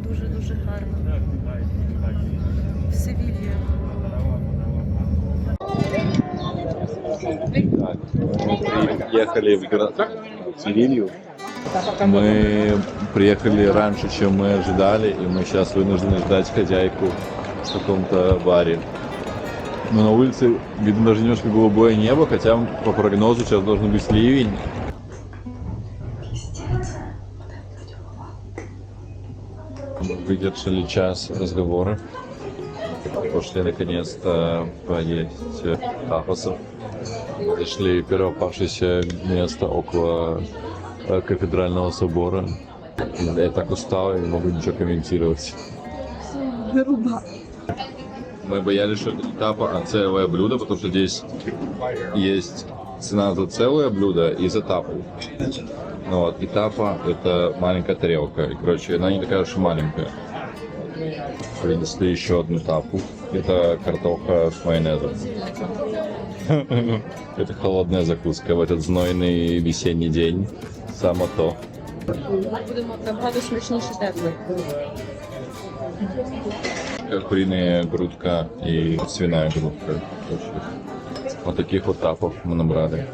Дуже-дуже гарно. В Севильї. Мы приехали в город Севилью. Мы приехали раньше, чем мы ожидали, и мы сейчас вынуждены ждать хозяйку в каком-то баре. Но на улице видно даже немножко голубое небо, хотя по прогнозу сейчас должен быть ливень. Выдержали час разговора. Пошли наконец-то поесть тапасов. Нашли первое попавшееся место около кафедрального собора. Я так устал и не могу ничего комментировать. Мы боялись, что это не тапа, а целое блюдо, потому что здесь есть цена за целое блюдо и за тапу. Ну вот, и тапа — это маленькая тарелка. И, короче, она не такая уж и маленькая. Принесли еще одну тапу. Это картоха с майонезом. Это холодная закуска в этот знойный весенний день. Само то. Будемо набагато смачніше тепло. Куриная грудка и свиная грудка. Вот таких вот тапов мы набрали.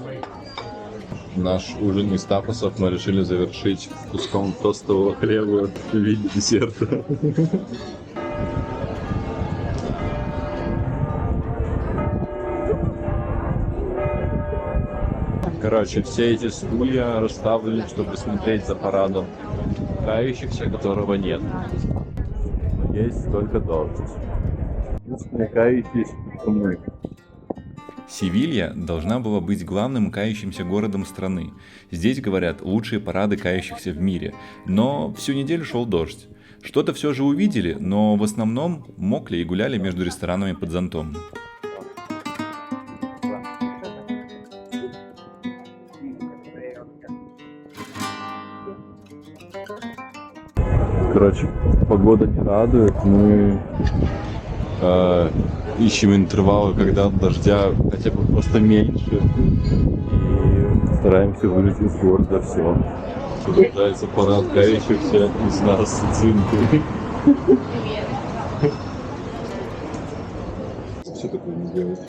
Наш ужин из тапосов мы решили завершить куском тостового хлеба в виде десерта. Короче, все эти стулья расставлены, чтобы смотреть за парадом кающихся, которого нет. Но есть только дождь. Единственные кающиеся мы. Севилья должна была быть главным кающимся городом страны. Здесь, говорят, лучшие парады кающихся в мире. Но всю неделю шел дождь. Что-то все же увидели, но в основном мокли и гуляли между ресторанами под зонтом. Короче, погода не радует. Мы ищем интервалы, когда дождя хотя бы просто меньше. И стараемся вылезти из города все. Пытается парад кающихся из нас цинки. Что такое не делать?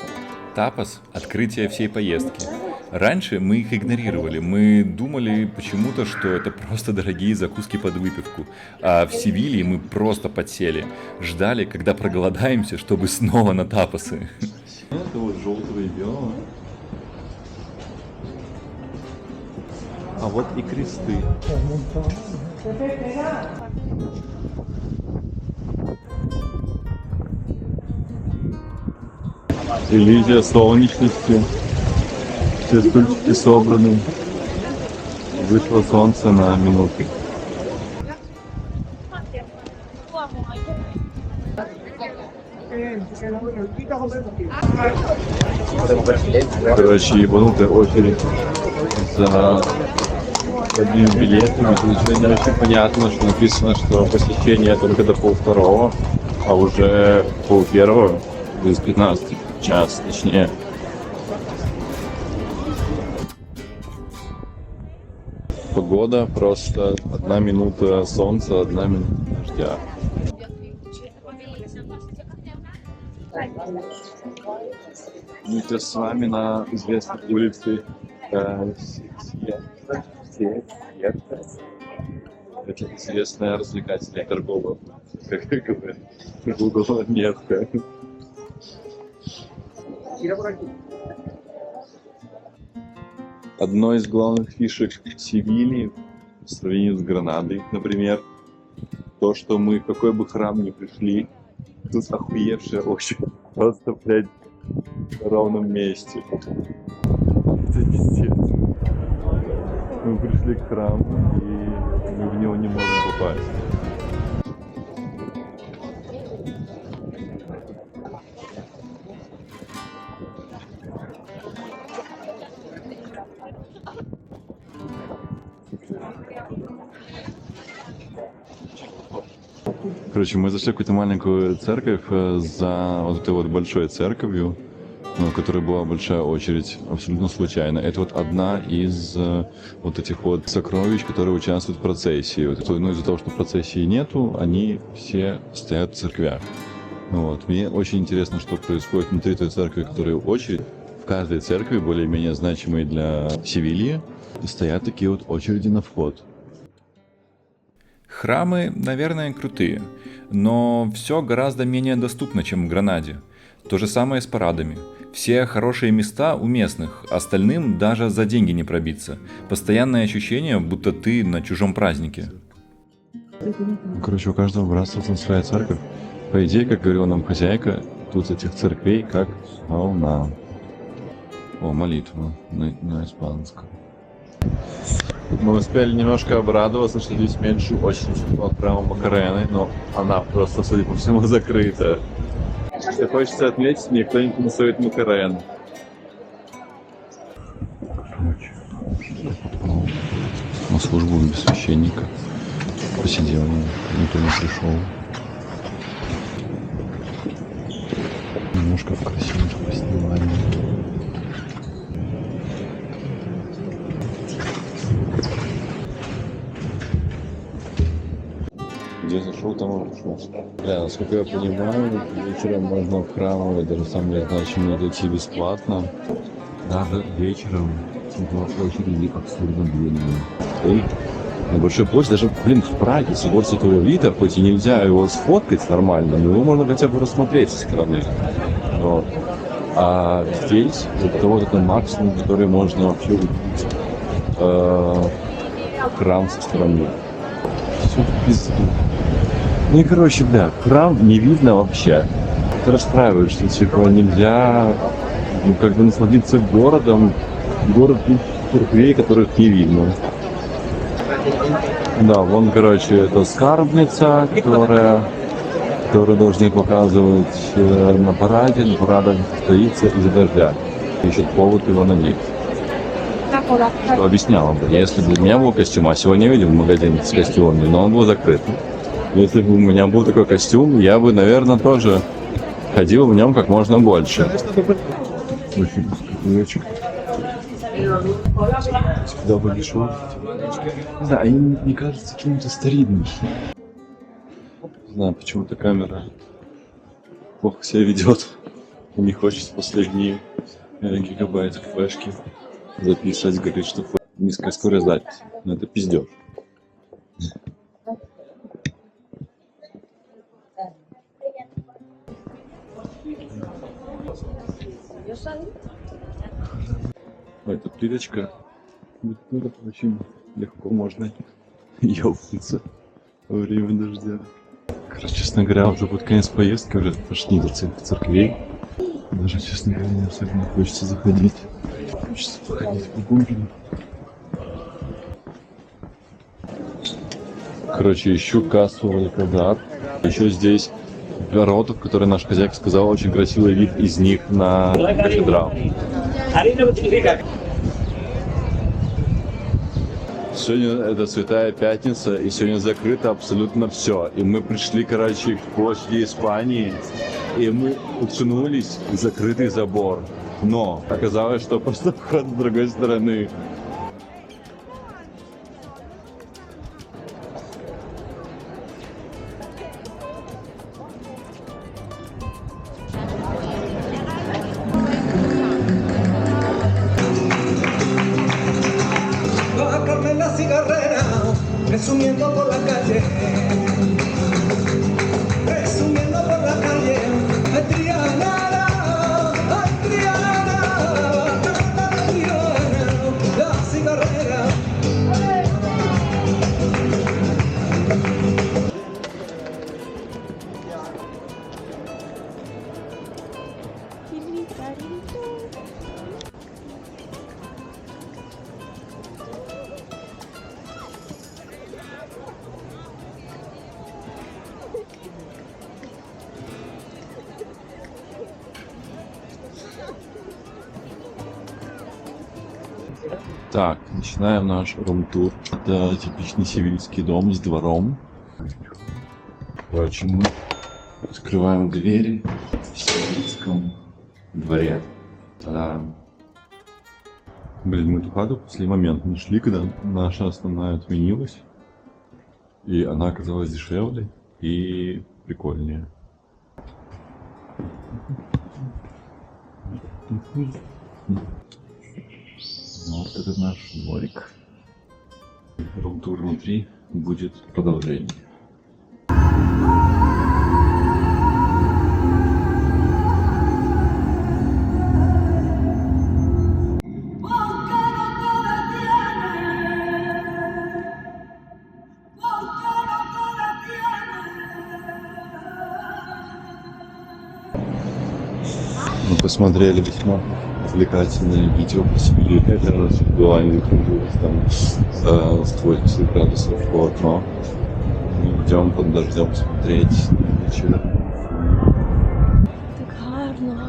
Тапас – открытие всей поездки. Раньше мы их игнорировали, мы думали почему-то, что это просто дорогие закуски под выпивку. А в Севилье мы просто подсели, ждали, когда проголодаемся, чтобы снова на тапасы. Это вот желтого и белого. А вот и кресты. Иллюзия солнечности. Все стульчики собраны. Вышло солнце на минуту. Короче, ебанутая очередь за одним билетом. Это не очень понятно, что написано, что посещение только до 12:30, а уже 12:30, без 15 час, точнее. Погода просто 1 минута солнца, 1 минута дождя. Мы сейчас с вами на известной улице Сиетта. Это известная развлекательная торговая, как говорят, Google метка. Одной из главных фишек Севильи в сравнении с Гранадой, например, то, что мы в какой бы храм ни пришли, тут охуевшая очередь просто, блядь, в ровном месте. Это пиздец. Мы пришли к храму, и мы в него не можем попасть. Короче, мы зашли в какую-то маленькую церковь за вот этой вот большой церковью. в которой была большая очередь, абсолютно случайно. Это вот одна из вот этих вот сокровищ, которые участвуют в процессии. Вот, но из-за того, что процессии нету, они все стоят в церквях. Вот. Мне очень интересно, что происходит внутри той церкви, которая очередь. В каждой церкви, более-менее значимой для Севильи, стоят такие вот очереди на вход. Храмы, наверное, крутые, но все гораздо менее доступно, чем в Гранаде. То же самое с парадами. Все хорошие места у местных, остальным даже за деньги не пробиться. Постоянное ощущение, будто ты на чужом празднике. Короче, у каждого братства там своя церковь. По идее, как говорила нам хозяйка, тут этих церквей как волна. О, молитва на испанском. Мы успели немножко обрадоваться, что здесь меньше очередь по храму Макарены, но она просто, судя по всему, закрыта. Если хочется отметить, никто не танцует Макарену. На службу без священника. Посидел, никто не пришел. Немножко в красивых поснимали. Где зашел, там и ушел. Бля, насколько я понимаю, вечером можно в храм, я даже сам не знаю, чем мне зайти бесплатно. Даже вечером в очереди абсурдно длинные. И на Большой площади, даже, блин, в Праге собор Святого Вита, хоть и нельзя его сфоткать нормально, но его можно хотя бы рассмотреть со стороны. Вот. А здесь это вот это максимум, который можно вообще увидеть храм со стороны. Все в пизду. Ну и короче, бля, храм не видно вообще. Это расстраивает, что типа нельзя, ну, как бы насладиться городом, город церквей, которых не видно. Да, вон, короче, это скарбница, которую должны показывать на параде. На парадах стоится из-за дождя. Ищут повод его надеть. Что объясняло бы, если бы у меня был костюм, а сегодня я видел магазин с костюмами, но он был закрыт. Если бы у меня был такой костюм, я бы, наверное, тоже ходил в нем как можно больше. Всегда были шорты. Не знаю, они мне кажутся какими-то старинными. Не знаю, почему-то камера плохо себя ведет. Не хочет последние гигабайты флешки записывать, говорит, что низкая скорость записи. Но это пиздёж. Эта плиточка, это очень легко можно ёбнуться во время дождя. Короче, честно говоря, уже под конец поездки уже тошнит от всех церквей. Даже, честно говоря, не особенно хочется заходить. Хочется походить по гуглу. Короче, ищу кассу Волгоград. Еще здесь ворота, в которые наш хозяйка сказала, очень красивый вид из них на кафедрал. Сегодня это Святая Пятница, и сегодня закрыто абсолютно все. И мы пришли, короче, к площади Испании, и мы уткнулись в закрытый забор. Но оказалось, что просто вход с другой стороны. Resumiendo por la calle, ay Triana, la cigarrera. Так, начинаем наш рум-тур. Это типичный севильский дом с двором. Короче, мы открываем двери в севильском дворе. Та-дам. Блин, мы эту хату в последний момент нашли, когда наша основная отменилась. И она оказалась дешевле и прикольнее. Вот это наш дворик. Рум-тур внутри будет продолжение. Мы посмотрели весьма увлекательное видео по Сибири. Это раз была не закрылась там за 180 градусов в окно. Мы идем под дождем смотреть вечер. Так гарно.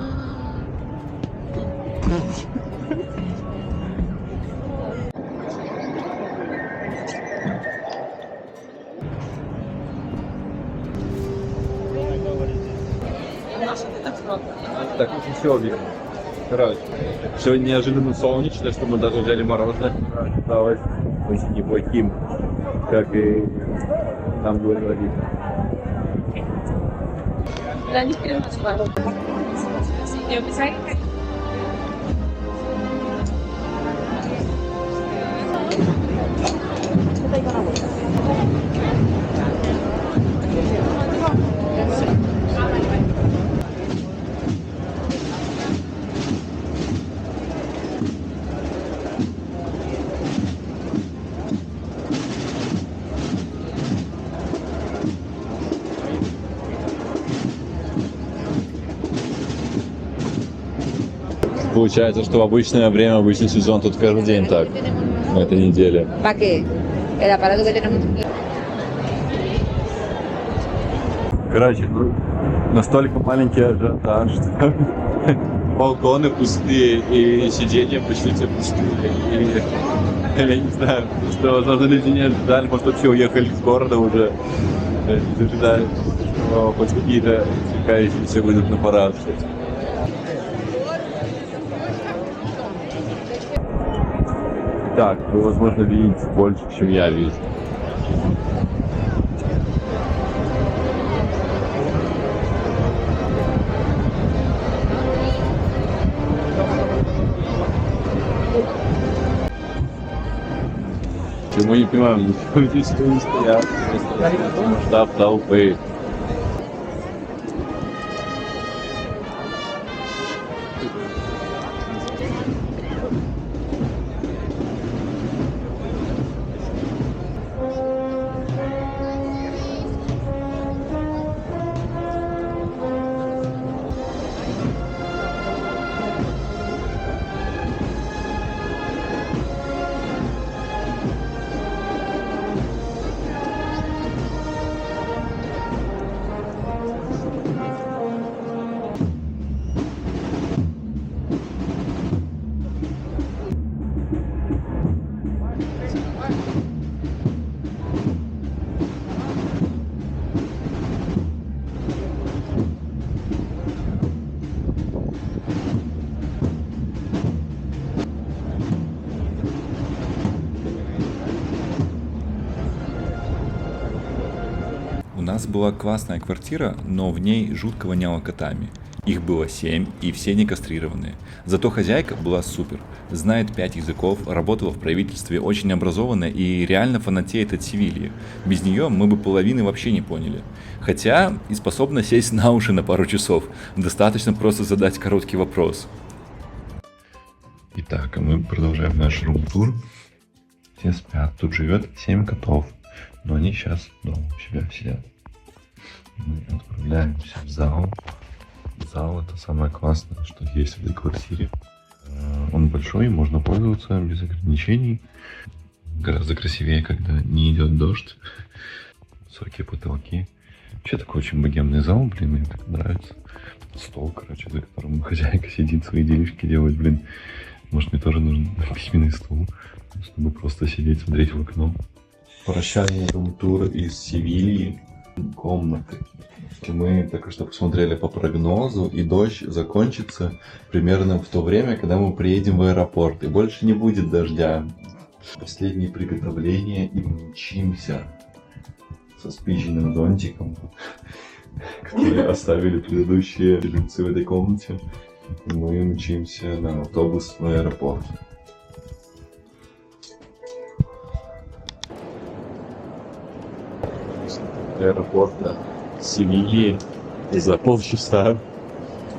Так, очень все объектно. Короче, сегодня неожиданно солнечно, что мы даже взяли мороженое. Осталось очень неплохим, как и нам говорили. Да, не переживай. Не обещай. Получается, что в обычное время, обычный сезон тут каждый день так, на этой неделе. ¿Para qué? El aparato que tenemos. Короче, настолько маленький ажиотаж, что балконы пустые и сиденья почти все пустые. И я не знаю, что, возможно, люди не ожидали, может, вообще уехали из города уже, не ожидали, что хоть какие-то развлекающиеся выйдут на парад. Так, вы, возможно, видите больше, чем я вижу. Мы не понимаем, ничего здесь не стоят, масштаб толпы. У нас была классная квартира, но в ней жутко воняло котами. Их было 7, и все не кастрированные. Зато хозяйка была супер. Знает 5 языков, работала в правительстве, очень образованная и реально фанатеет от Севильи. Без нее мы бы половины вообще не поняли. Хотя и способна сесть на уши на пару часов. Достаточно просто задать короткий вопрос. Итак, а мы продолжаем наш рум-тур. Все спят. Тут живет 7 котов. Но они сейчас дома у себя сидят. Мы отправляемся в зал. Зал — это самое классное, что есть в этой квартире. Он большой, можно пользоваться без ограничений. Гораздо красивее, когда не идет дождь. Высокие потолки. Вообще такой очень богемный зал, блин, мне так нравится. Стол, короче, за которым хозяйка сидит, свои делишки делает, блин. Может, мне тоже нужен письменный стул, чтобы просто сидеть, смотреть в окно. Прощальный рум-тур из Севильи. комнаты. Мы только что посмотрели по прогнозу, и дождь закончится примерно в то время, когда мы приедем в аэропорт, и больше не будет дождя. Последние приготовления, и мы мчимся со спичечным зонтиком, который оставили предыдущие жильцы в этой комнате. Мы мчимся на автобус в аэропорт. Аэропорта Севильи за полчаса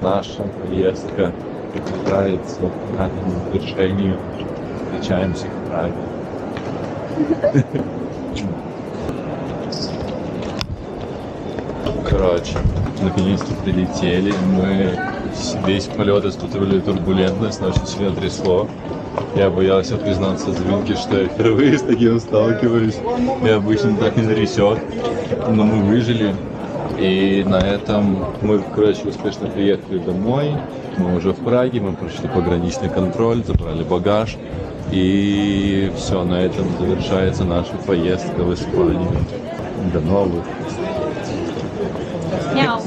наша поездка приближается к нашему завершению. Встречаемся в Праге. Короче, наконец-то прилетели. Мы весь полет испытывали турбулентность, но очень сильно трясло. Я боялся признаться Звинке, что я впервые с таким сталкиваюсь. И обычно так не трясет. Но мы выжили. И на этом мы, короче, успешно приехали домой. Мы уже в Праге, мы прошли пограничный контроль, забрали багаж. И все, на этом завершается наша поездка в Испанию. До новых. Мяу.